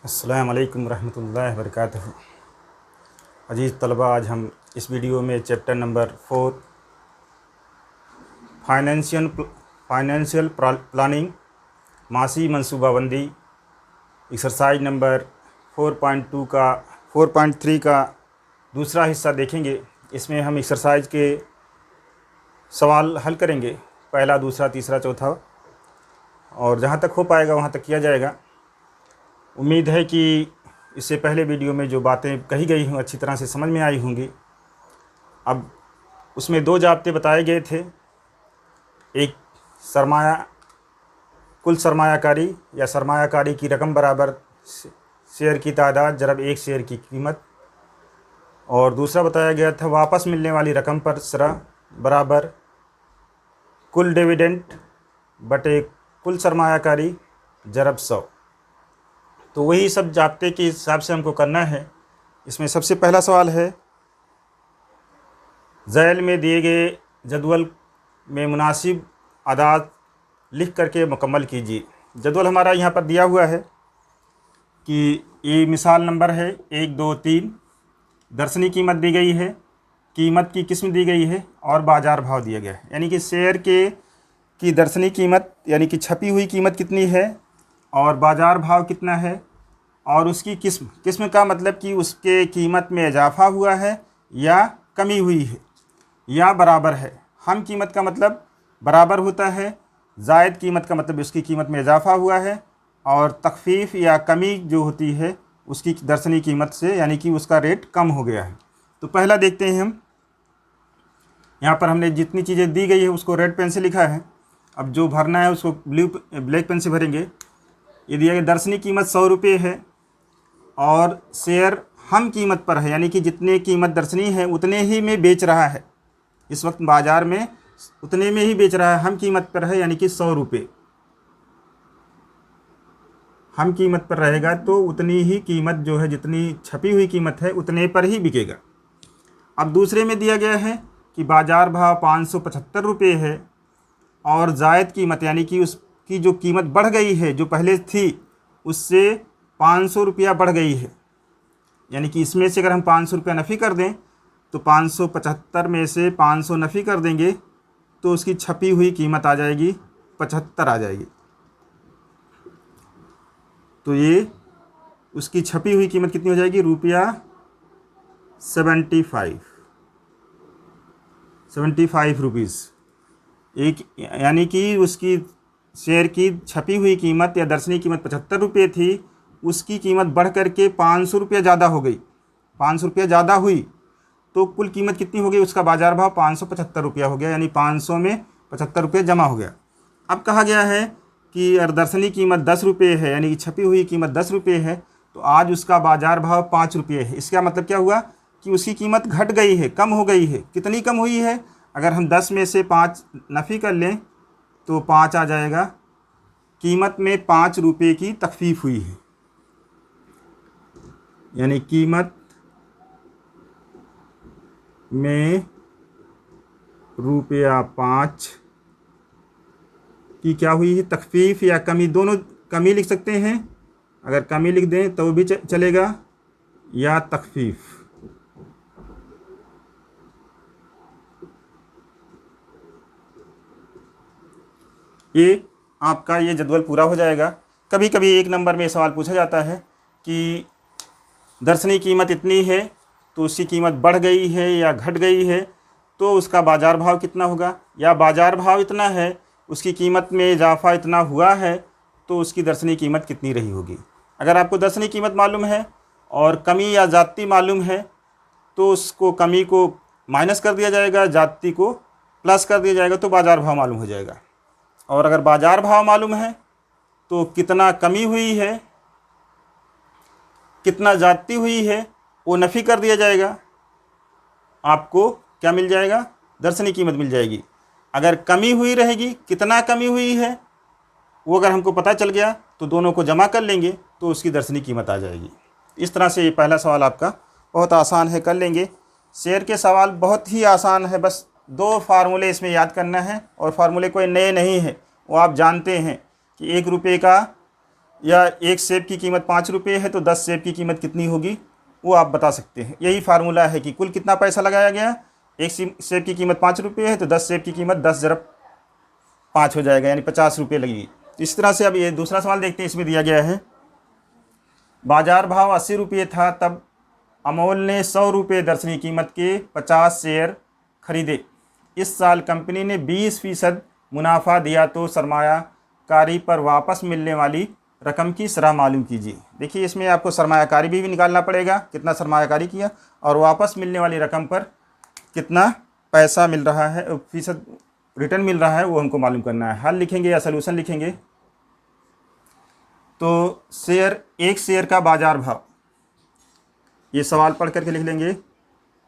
अस्सलाम वालेकुम रहमतुल्लाहि व बरकातहू। अजीज़ तलबा, आज हम इस वीडियो में चैप्टर नंबर 4 फाइनेंशियल प्लानिंग मासी मनसूबाबंदी एक्सरसाइज नंबर 4.2 का 4.3 का दूसरा हिस्सा देखेंगे। इसमें हम एक्सरसाइज के सवाल हल करेंगे, पहला, दूसरा, तीसरा, चौथा, और जहाँ तक हो पाएगा वहाँ तक किया जाएगा। उम्मीद है कि इससे पहले वीडियो में जो बातें कही गई हों अच्छी तरह से समझ में आई होंगी। अब उसमें दो ज़ाब्ते बताए गए थे, एक कुल सरमायाकारी या सरमायाकारी की रकम बराबर शेयर की तादाद ज़रब एक शेयर की कीमत, और दूसरा बताया गया था वापस मिलने वाली रकम पर शरह बराबर कुल डिविडेंड बटे कुल सरमायाकारी ज़रब 100। तो वही सब ज़ाब्ते के हिसाब से हमको करना है। इसमें सबसे पहला सवाल है, ज़ैल में दिए गए जदवल में मुनासिब अदाद लिख करके मुकम्मल कीजिए। जदवल हमारा यहाँ पर दिया हुआ है कि ये मिसाल नंबर है 1, 2, 3। दर्शनी कीमत दी गई है, कीमत की किस्म दी गई है और बाज़ार भाव दिया गया है। यानी कि शेयर की दर्शनी कीमत यानी कि छपी हुई कीमत कितनी है और बाज़ार भाव कितना है, और उसकी किस्म का मतलब कि उसके कीमत में इजाफ़ा हुआ है या कमी हुई है या बराबर है। हम कीमत का मतलब बराबर होता है, ज़ायद कीमत का मतलब उसकी कीमत में इजाफ़ा हुआ है, और तखफ़ीफ़ या कमी जो होती है उसकी दर्शनी कीमत से, यानी कि उसका रेट कम हो गया है। तो पहला देखते हैं हम। यहाँ पर हमने जितनी चीज़ें दी गई है उसको रेड पेन से लिखा है। अब जो भरना है उसको ब्लैक पेन से भरेंगे। ये दिया गया दर्शनी कीमत 100 रुपये है और शेयर हम कीमत पर है, यानी कि जितने कीमत दर्शनी है उतने ही में बेच रहा है। इस वक्त बाज़ार में उतने में ही बेच रहा है, हम कीमत पर है, यानी कि 100 रुपये हम कीमत पर रहेगा तो उतनी ही कीमत जो है, जितनी छपी हुई कीमत है उतने पर ही बिकेगा। अब दूसरे में दिया गया है कि बाज़ार भाव 575 रुपये है और ज़ायद कीमत यानी कि उसकी जो कीमत बढ़ गई है, जो पहले थी उससे 500 रुपया बढ़ गई है। यानी कि इसमें से अगर हम 500 रुपया नफ़ी कर दें तो 575 में से 500 नफ़ी कर देंगे तो उसकी छपी हुई कीमत आ जाएगी 75 आ जाएगी। तो ये उसकी छपी हुई कीमत कितनी हो जाएगी, रुपया 75 रुपीज़ एक, यानी कि उसकी शेयर की छपी हुई कीमत या दर्शनी कीमत 75 रुपये थी, उसकी कीमत बढ़ कर के 500 रुपये ज़्यादा हो गई। 500 रुपये ज़्यादा हुई तो कुल कीमत कितनी हो गई, उसका बाज़ार भाव 575 रुपया हो गया, यानी 500 में 75 रुपये जमा हो गया। अब कहा गया है कि अगर दर्शनी कीमत 10 रुपये है, यानी कि छपी हुई कीमत 10 रुपये है, तो आज उसका बाज़ार भाव 5 रुपये है। इसका मतलब क्या हुआ कि उसकी कीमत घट गई है, कम हो गई है। कितनी कम हुई है, अगर हम 10 में से 5 नफ़ी कर लें तो 5 आ जाएगा। कीमत में 5 रुपये की तखफीफ हुई है, यानी कीमत में रुपया 5 की क्या हुई है, तखफीफ या कमी, दोनों कमी लिख सकते हैं। अगर कमी लिख दें तो भी चलेगा, या तखफीफ। ये आपका ये जदवल पूरा हो जाएगा। कभी कभी एक नंबर में सवाल पूछा जाता है कि दर्शनी कीमत इतनी है तो उसकी कीमत बढ़ गई है या घट गई है, तो उसका बाज़ार भाव कितना होगा, या बाज़ार भाव इतना है उसकी कीमत में इजाफ़ा इतना हुआ है तो उसकी दर्शनी कीमत कितनी रही होगी। अगर आपको दर्शनी कीमत मालूम है और कमी या ज़्यादती मालूम है तो उसको कमी को माइनस कर दिया जाएगा, ज़्यादती को प्लस कर दिया जाएगा, तो बाज़ार भाव मालूम हो जाएगा। और अगर बाज़ार भाव मालूम है तो कितना कमी हुई है, कितना ज़्यादती हुई है, वो नफ़ी कर दिया जाएगा, आपको क्या मिल जाएगा, दर्शनी कीमत मिल जाएगी। अगर कमी हुई रहेगी, कितना कमी हुई है वो अगर हमको पता चल गया तो दोनों को जमा कर लेंगे तो उसकी दर्शनी कीमत आ जाएगी। इस तरह से ये पहला सवाल आपका बहुत आसान है, कर लेंगे। शेयर के सवाल बहुत ही आसान है, बस 2 फार्मूले इसमें याद करना है, और फार्मूले कोई नए नहीं है, वो आप जानते हैं कि 1 रुपये का या एक सेब की कीमत 5 रुपये है तो 10 सेब की कीमत कितनी होगी वो आप बता सकते हैं। यही फार्मूला है कि कुल कितना पैसा लगाया गया, एक सेब की कीमत 5 रुपये है तो 10 सेब की कीमत 10 ज़रब 5 हो जाएगा, यानी 50 रुपये लगेगी। इस तरह से अब ये दूसरा सवाल देखते हैं। इसमें दिया गया है बाजार भाव 80 रुपये था तब अमोल ने 100 रुपये दर्शनी कीमत के 50 शेयर खरीदे। इस साल कंपनी ने 20% मुनाफा दिया तो सरमायाकारी पर वापस मिलने वाली रकम की शरह मालूम कीजिए। देखिए इसमें आपको सरमायाकारी भी निकालना पड़ेगा, कितना सरमायाकारी किया, और वापस मिलने वाली रकम पर कितना पैसा मिल रहा है, फीसद रिटर्न मिल रहा है, वो हमको मालूम करना है। हल लिखेंगे या सलूशन लिखेंगे। तो एक शेयर का बाजार भाव, ये सवाल पढ़ करके लिख लेंगे।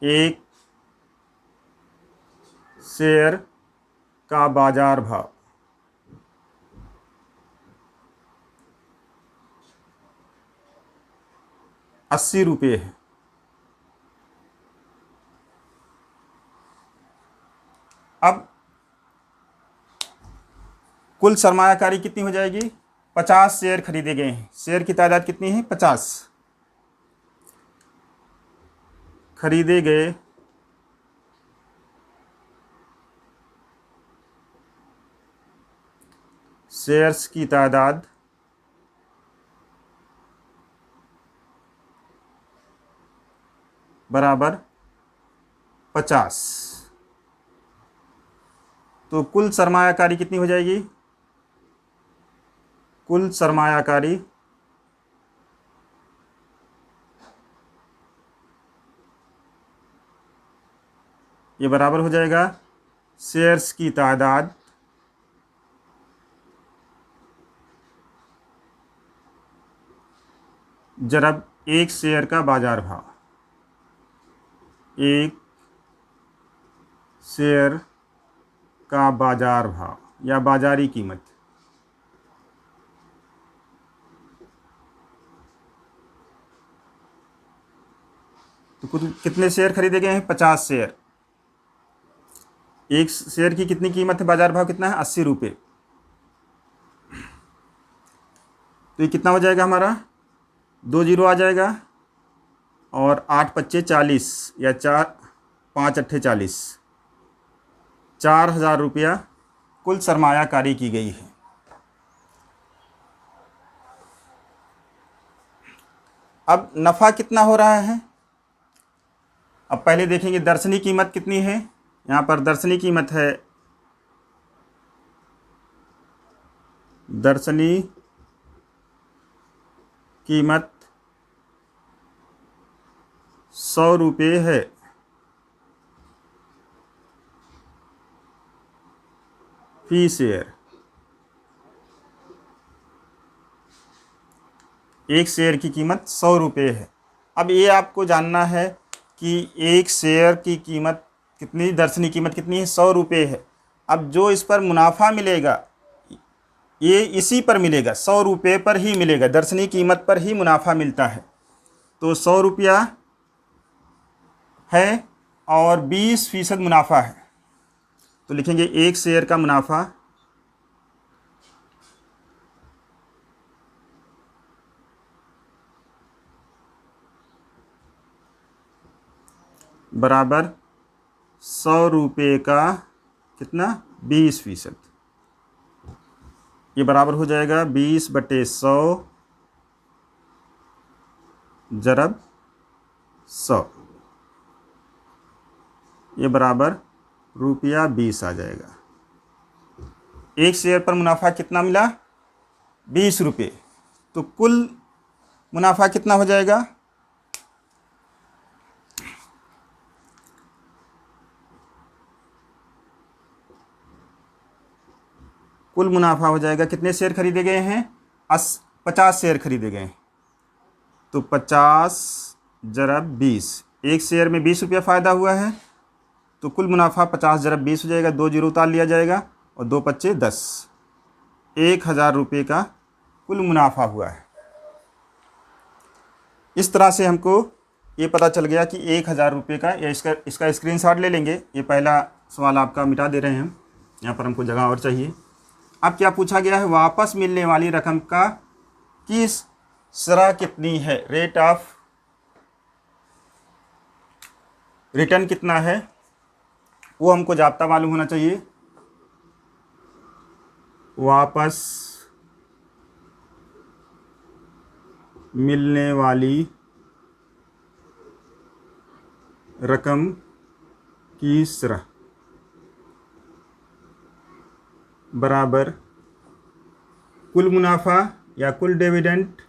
एक शेयर का बाजार भाव ₹80 है। अब कुल सरमायाकारी कितनी हो जाएगी, 50 शेयर खरीदे गए हैं। शेयर की तादाद कितनी है, 50 खरीदे गए शेयर्स की तादाद बराबर 50। तो कुल सरमायाकारी कितनी हो जाएगी, कुल सरमायाकारी ये बराबर हो जाएगा शेयर्स की तादाद ज़रब एक शेयर का बाजार भाव। एक शेयर का बाजार भाव या बाजारी कीमत। तो कुल कितने शेयर खरीदे गए हैं, 50 शेयर। एक शेयर की कितनी कीमत है, बाजार भाव कितना है, 80 रुपये। तो ये कितना हो जाएगा हमारा, 2 जीरो आ जाएगा और 8 पच्चे 40 या 4 5 अट्ठे 40, 4,000 रुपया कुल सरमायाकारी की गई है। अब नफ़ा कितना हो रहा है, अब पहले देखेंगे दर्शनी कीमत कितनी है। यहाँ पर दर्शनी कीमत है, दर्शनी कीमत 100 रुपये है। फी शेयर, एक शेयर की कीमत 100 रुपये है। अब ये आपको जानना है कि एक शेयर की कीमत कितनी, दर्शनी कीमत कितनी है, 100 रुपये है। अब जो इस पर मुनाफा मिलेगा ये इसी पर मिलेगा, 100 रुपये पर ही मिलेगा, दर्शनी कीमत पर ही मुनाफा मिलता है। तो 100 रुपया है और 20% मुनाफा है, तो लिखेंगे एक शेयर का मुनाफा बराबर 100 रुपये का कितना, 20%। ये बराबर हो जाएगा 20/100 ज़रब 100, ये बराबर ₹20 आ जाएगा। एक शेयर पर मुनाफा कितना मिला, 20 रुपये। तो कुल मुनाफा कितना हो जाएगा, कुल मुनाफा हो जाएगा, कितने शेयर खरीदे गए हैं, 50 शेयर खरीदे गए हैं। तो 50 ज़रब 20, एक शेयर में 20 रुपया फ़ायदा हुआ है, तो कुल मुनाफा 50 ज़रब 20 हो जाएगा, 2 जीरो उतार लिया जाएगा और 2 पच्चे 10, 1,000 रुपये का कुल मुनाफा हुआ है। इस तरह से हमको ये पता चल गया कि 1,000 रुपये का, या इसका स्क्रीनशॉट ले लेंगे। ये पहला सवाल आपका मिटा दे रहे हैं हम, यहाँ पर हमको जगह और चाहिए। अब क्या पूछा गया है, वापस मिलने वाली रकम का की शरह कितनी है, रेट ऑफ रिटर्न कितना है, वो हमको जाब्ता मालूम होना चाहिए। वापस मिलने वाली रकम की शरह बराबर कुल मुनाफा या कुल डिविडेंड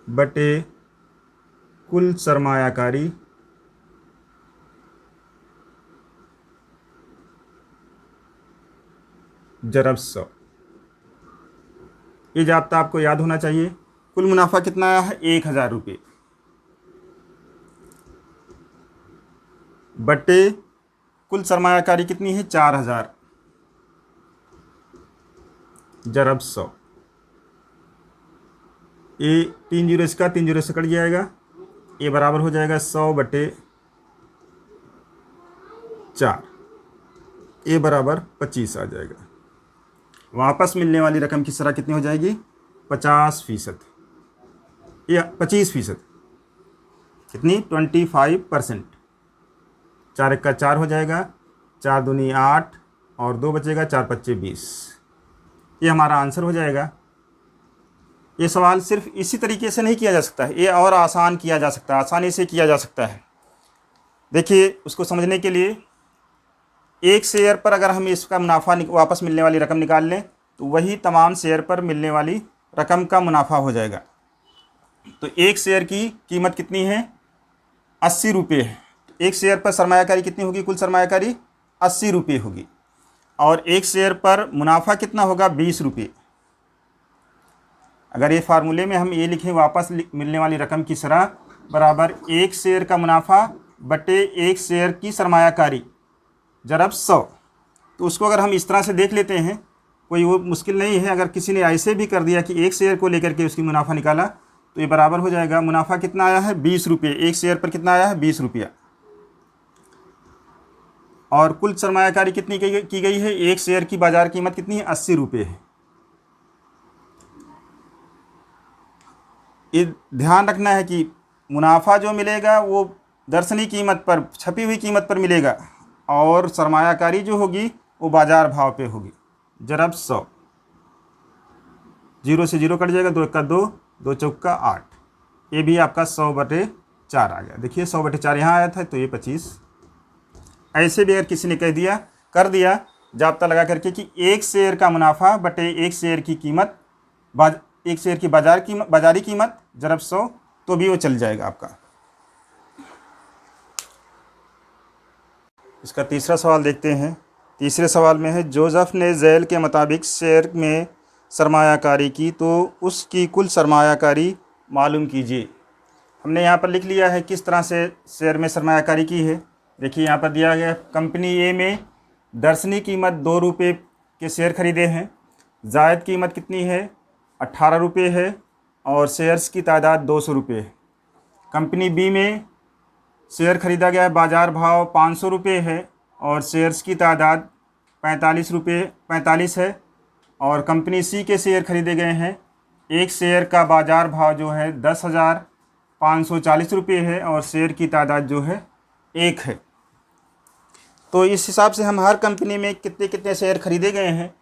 बटे कुल सरमायाकारी ज़रब 100। ये जाब्ता आपको याद होना चाहिए। कुल मुनाफा कितना आया है, 1000 रुपये, बटे कुल सरमायाकारी कितनी है, 4000 ज़रब 100। ये 3 जीरो इसका 3 जीरो से कट जाएगा, ये बराबर हो जाएगा 100 बटे 4, ये बराबर 25 आ जाएगा। वापस मिलने वाली रकम की शरह कितनी हो जाएगी, 50%, या 25%, कितनी, 25%। 4 1 का 4 हो जाएगा, 4 दूनी 8 और 2 बचेगा, 4 पच्चे 20। ये हमारा आंसर हो जाएगा। ये सवाल सिर्फ इसी तरीके से नहीं किया जा सकता है, ये और आसान किया जा सकता है, आसानी से किया जा सकता है। देखिए, उसको समझने के लिए एक शेयर पर अगर हम इसका मुनाफा वापस मिलने वाली रकम निकाल लें तो वही तमाम शेयर पर मिलने वाली रकम का मुनाफा हो जाएगा। तो एक शेयर की कीमत कितनी है, 80 रुपये है। एक शेयर पर सरमायाकारी कितनी होगी, कुल सरमायाकारी 80 रुपये होगी, और एक शेयर पर मुनाफा कितना होगा, 20 रुपये। अगर ये फार्मूले में हम ये लिखें, वापस मिलने वाली रकम की शरह बराबर एक शेयर का मुनाफा बटे एक शेयर की सरमायाकारी ज़रब 100, तो उसको अगर हम इस तरह से देख लेते हैं, कोई वो मुश्किल नहीं है। अगर किसी ने ऐसे भी कर दिया कि एक शेयर को लेकर के उसकी मुनाफा निकाला, तो ये बराबर हो जाएगा, मुनाफा कितना आया है, 20 रुपये, एक शेयर पर कितना आया है, 20 रुपया, और कुल सरमायाकारी कितनी की गई है, एक शेयर की बाज़ार कीमत कितनी है, 80 रुपये है। ये ध्यान रखना है कि मुनाफा जो मिलेगा वो दर्शनी कीमत पर, छपी हुई कीमत पर मिलेगा, और सरमायाकारी जो होगी वो बाज़ार भाव पे होगी। ज़रब 100, 0 से 0 कट जाएगा, 2 1 का 2, 2 चौका 8, ये भी आपका 100 बटे 4 आ गया। देखिए 100 बटे 4 यहाँ आया था, तो ये 25। ऐसे भी अगर किसी ने कर दिया जाब्ता लगा करके कि एक शेयर का मुनाफा बटे एक शेयर की कीमत, एक शेयर की बाज़ारी कीमत ज़रब 100, तो भी वो चल जाएगा आपका। इसका तीसरा सवाल देखते हैं। तीसरे सवाल में है, जोसेफ ने ज़ैल के मुताबिक शेयर में सरमायाकारी की, तो उसकी कुल सरमायाकारी मालूम कीजिए। हमने यहाँ पर लिख लिया है किस तरह से शेयर में सरमायाकारी की है। देखिए यहाँ पर दिया गया, कंपनी ए में दर्शनी कीमत 2 रुपये के शेयर खरीदे हैं, जायद कीमत कितनी है, 18 रुपये है, और शेयर्स की तादाद 200 रुपये है। कंपनी बी में शेयर खरीदा गया है, बाज़ार भाव 500 रुपये है, और शेयर्स की तादाद 45 है, और कंपनी सी के शेयर खरीदे गए हैं, एक शेयर का बाज़ार भाव जो है 10,540 रुपये है, और शेयर की तादाद जो है 1 है। तो इस हिसाब से हम हर कंपनी में कितने कितने शेयर खरीदे गए हैं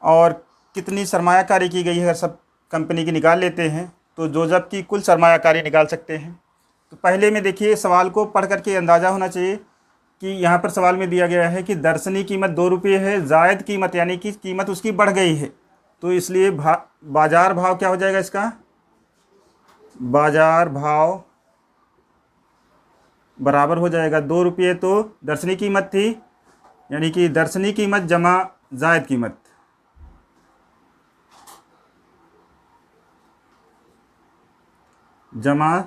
और कितनी सरमायाकारी की गई है, अगर सब कंपनी की निकाल लेते हैं तो जोसेफ की कुल सरमायाकारी निकाल सकते हैं। तो पहले में देखिए, सवाल को पढ़ करके अंदाज़ा होना चाहिए कि यहाँ पर सवाल में दिया गया है कि दर्शनी कीमत 2 रुपये है, जायद कीमत यानी कि कीमत उसकी बढ़ गई है, तो इसलिए बाज़ार भाव क्या हो जाएगा, इसका बाज़ार भाव बराबर हो जाएगा 2 रुपये, तो दर्शनी कीमत थी, यानी कि दर्शनी कीमत जमा जायद कीमत, जमा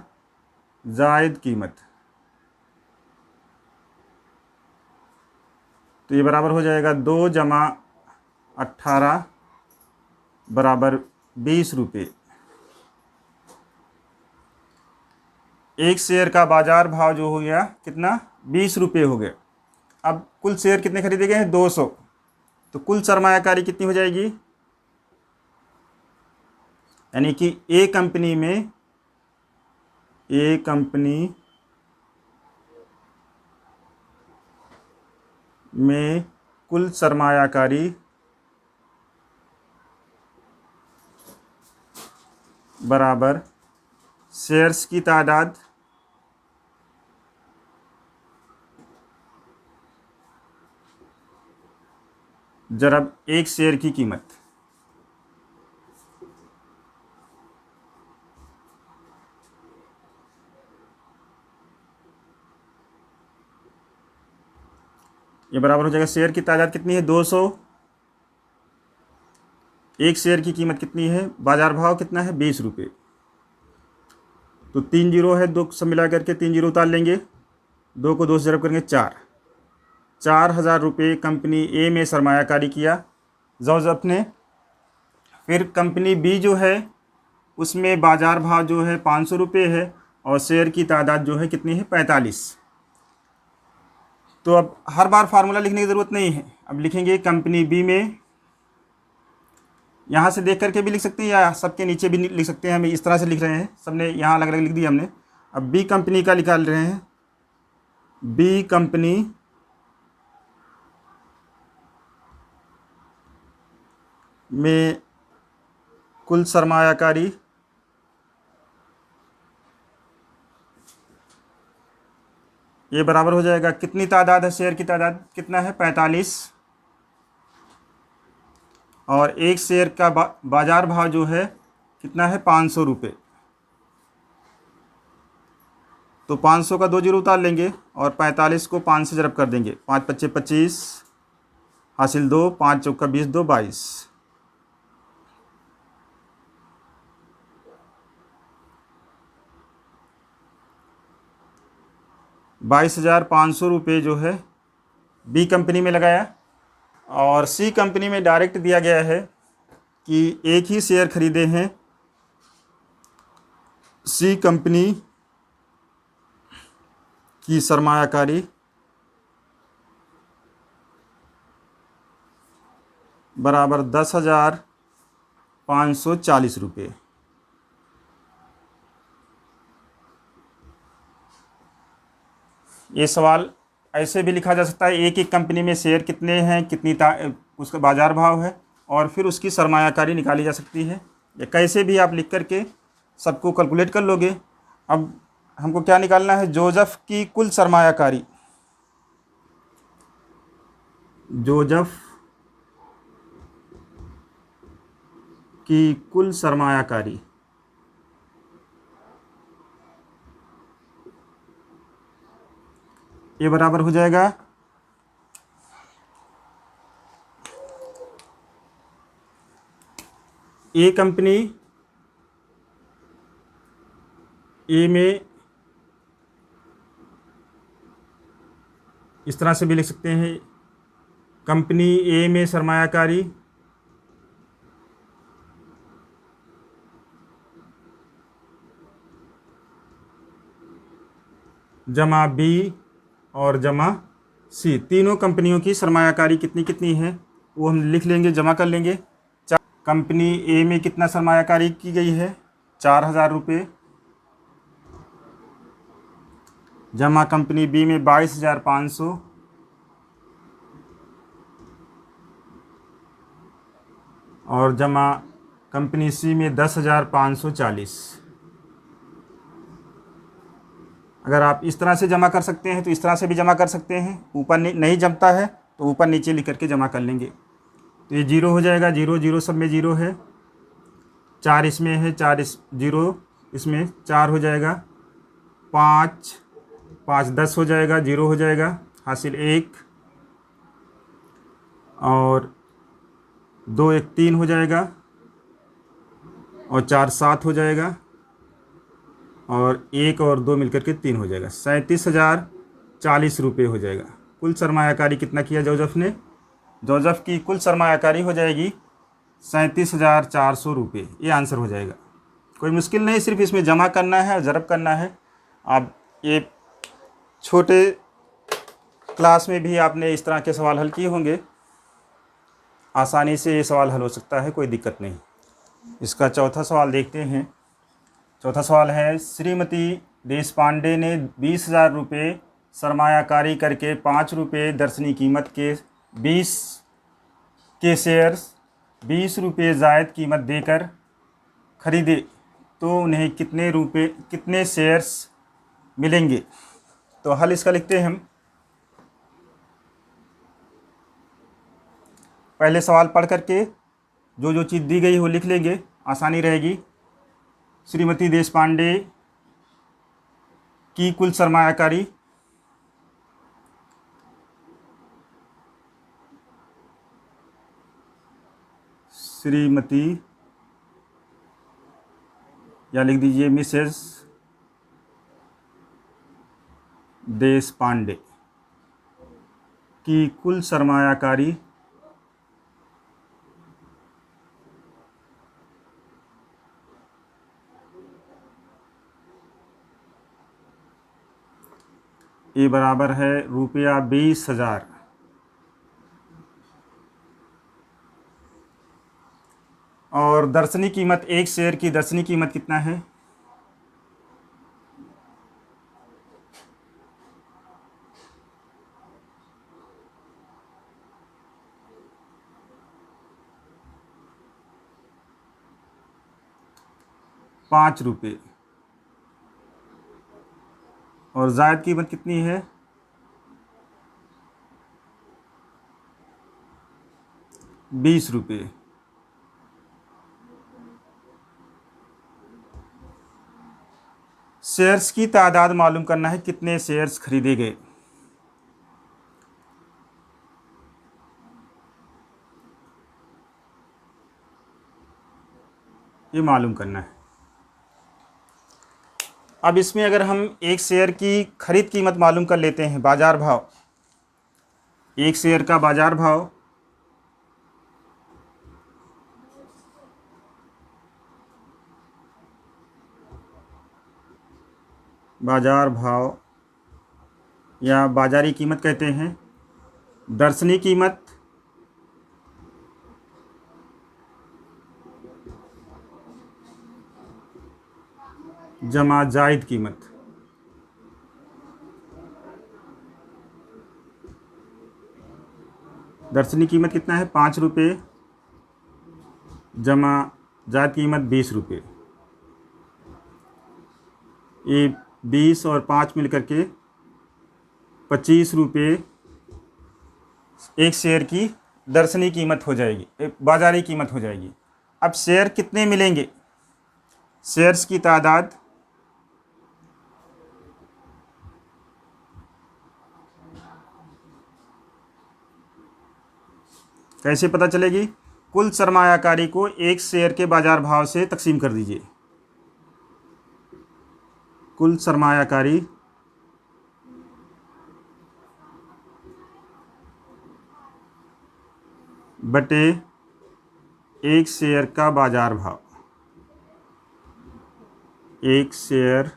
जायद कीमत, तो ये बराबर हो जाएगा 2 जमा 18 बराबर 20 रुपये। एक शेयर का बाज़ार भाव जो हो गया कितना, 20 रुपये हो गए। अब कुल शेयर कितने खरीदे गए हैं, 200, तो कुल सरमायाकारी कितनी हो जाएगी, यानी कि ए कंपनी में कुल सरमायाकारी बराबर शेयर्स की तादाद ज़रब एक शेयर की कीमत। ये बराबर हो जाएगा, शेयर की तादाद कितनी है 200, एक शेयर की कीमत कितनी है, बाजार भाव कितना है 20 रुपये। तो 3 जीरो है, 2 सब मिला करके 3 जीरो उतार लेंगे, 2 को 2 से ज़रब करेंगे 4,000 रुपये कंपनी ए में सरमायाकारी किया जौजफ ने। फिर कंपनी बी जो है उसमें बाज़ार भाव जो है 500 रुपये है और शेयर की तादाद जो है कितनी है 45। तो अब हर बार फार्मूला लिखने की ज़रूरत नहीं है, अब लिखेंगे कंपनी बी में, यहाँ से देख करके भी लिख सकते हैं या सबके नीचे भी लिख सकते हैं, हम इस तरह से लिख रहे हैं, सबने यहाँ अलग अलग लिख दिया हमने। अब बी कंपनी का निकाल रहे हैं, बी कंपनी में कुल सरमायाकारी ये बराबर हो जाएगा, कितनी तादाद है, शेयर की तादाद कितना है 45 और एक शेयर का बाज़ार भाव जो है कितना है 500 रुपये। तो 500 का 2 जीरो उतार लेंगे और 45 को 5 से ज़रब कर देंगे, 5 पच्चे 25 हासिल 2, 5 चौका 20, 2 22। ₹22,500 जो है बी कंपनी में लगाया। और सी कंपनी में डायरेक्ट दिया गया है कि एक ही शेयर खरीदे हैं, सी कंपनी की सरमायाकारी बराबर ₹10,540। ये सवाल ऐसे भी लिखा जा सकता है, एक एक कंपनी में शेयर कितने हैं, कितनी उसका बाज़ार भाव है और फिर उसकी सरमायाकारी निकाली जा सकती है, या कैसे भी आप लिख करके सबको कैलकुलेट कर लोगे। अब हमको क्या निकालना है, जोजफ की कुल सरमायाकारी, जोजफ की कुल सरमायाकारी ये बराबर हो जाएगा ए कंपनी ए में, इस तरह से भी लिख सकते हैं, कंपनी ए में सरमायाकारी जमा बी और जमा सी, तीनों कंपनियों की सरमायाकारी कितनी कितनी है वो हम लिख लेंगे, जमा कर लेंगे। कंपनी ए में कितना सरमायाकारी की गई है 4,000 रुपये, जमा कंपनी बी में 22,500 और जमा कंपनी सी में 10,540। अगर आप इस तरह से जमा कर सकते हैं तो इस तरह से भी जमा कर सकते हैं, ऊपर नहीं जमता है तो ऊपर नीचे लिख करके जमा कर लेंगे। तो ये जीरो हो जाएगा, जीरो जीरो सब में जीरो है, 4 इसमें है, 4 इस जीरो इसमें 4 हो जाएगा, 5 5 10 हो जाएगा, जीरो हो जाएगा, हासिल 1 और 2 1 3 हो जाएगा और 4 7 हो जाएगा और 1 और 2 मिलकर के 3 हो जाएगा, 37,040 रुपये हो जाएगा। कुल सरमायाकारी कितना किया जोजफ ने, जोजफ की कुल सरमायाकारी हो जाएगी 37,400 रुपये। ये आंसर हो जाएगा, कोई मुश्किल नहीं, सिर्फ इसमें जमा करना है, ज़रब करना है। आप ये छोटे क्लास में भी आपने इस तरह के सवाल हल किए होंगे। आसानी से ये सवाल हल हो सकता है, कोई दिक्कत नहीं। इसका चौथा सवाल देखते हैं। चौथा सवाल है, श्रीमती देशपांडे ने 20,000 रुपये सरमायाकारी करके 5 रुपये दर्शनी कीमत के 20 के शेयर्स 20 रुपये जायद कीमत देकर खरीदे तो उन्हें कितने शेयर्स मिलेंगे। तो हल इसका लिखते हैं हम। पहले सवाल पढ़ करके जो चीज़ दी गई हो लिख लेंगे, आसानी रहेगी। श्रीमती देशपांडे की कुल सरमायाकारी श्रीमती या लिख दीजिए मिसेस देशपांडे की कुल सरमायाकारी ये बराबर है रुपया 20,000। और दर्शनी कीमत, एक शेयर की दर्शनी कीमत कितना है? ₹5। और जायद कीमत कितनी है? 20 रुपये। शेयर्स की तादाद मालूम करना है, कितने शेयर्स खरीदे गए। ये मालूम करना है। अब इसमें अगर हम एक शेयर की खरीद कीमत मालूम कर लेते हैं, बाजार भाव, एक शेयर का बाजार भाव या बाजारी कीमत कहते हैं। दर्शनी कीमत जमा जायद कीमत। दर्शनी कीमत कितना है? 5 रुपये जमा जायद कीमत 20 रुपये। ये 20 और 5 मिल करके 25 रुपये एक शेयर की दर्शनी कीमत हो जाएगी, एक बाजारी कीमत हो जाएगी। अब शेयर कितने मिलेंगे? शेयर्स की तादाद कैसे पता चलेगी? कुल सरमायाकारी को एक शेयर के बाजार भाव से तकसीम कर दीजिए। कुल सरमायाकारी बटे एक शेयर का बाजार भाव। एक शेयर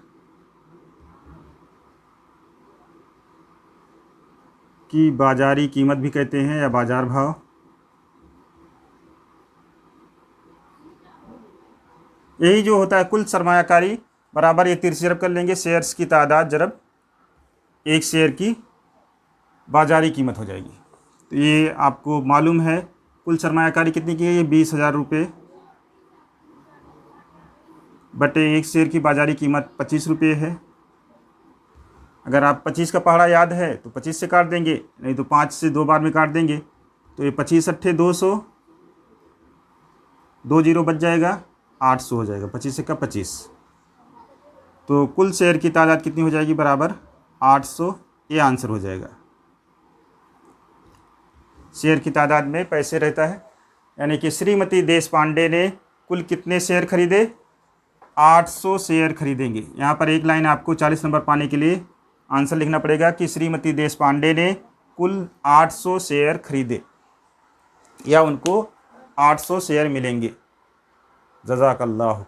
की बाजारी कीमत भी कहते हैं या बाजार भाव। यही जो होता है कुल सरमायाकारी बराबर ये तिरछी जरब कर लेंगे, शेयर्स की तादाद जरब एक शेयर की बाजारी कीमत हो जाएगी। तो ये आपको मालूम है कुल सरमायाकारी कितनी की है? ये 20,000 रुपये बटे एक शेयर की बाजारी कीमत 25 रुपये है। अगर आप 25 का पहाड़ा याद है तो 25 से काट देंगे, नहीं तो 5 से 2 बार में काट देंगे। तो ये 25 अट्ठे 200, 2 जीरो बच जाएगा, 800 हो जाएगा। 25 से का 25। तो कुल शेयर की तादाद कितनी हो जाएगी? बराबर 800। ये आंसर हो जाएगा। शेयर की तादाद में पैसे रहता है, यानी कि श्रीमती देशपांडे ने कुल कितने शेयर खरीदे? 800 शेयर खरीदेंगे। यहाँ पर एक लाइन आपको 40 नंबर पाने के लिए आंसर लिखना पड़ेगा कि श्रीमती देशपांडे ने कुल 800 शेयर खरीदे या उनको 800 शेयर मिलेंगे। जज़ाकल्लाह।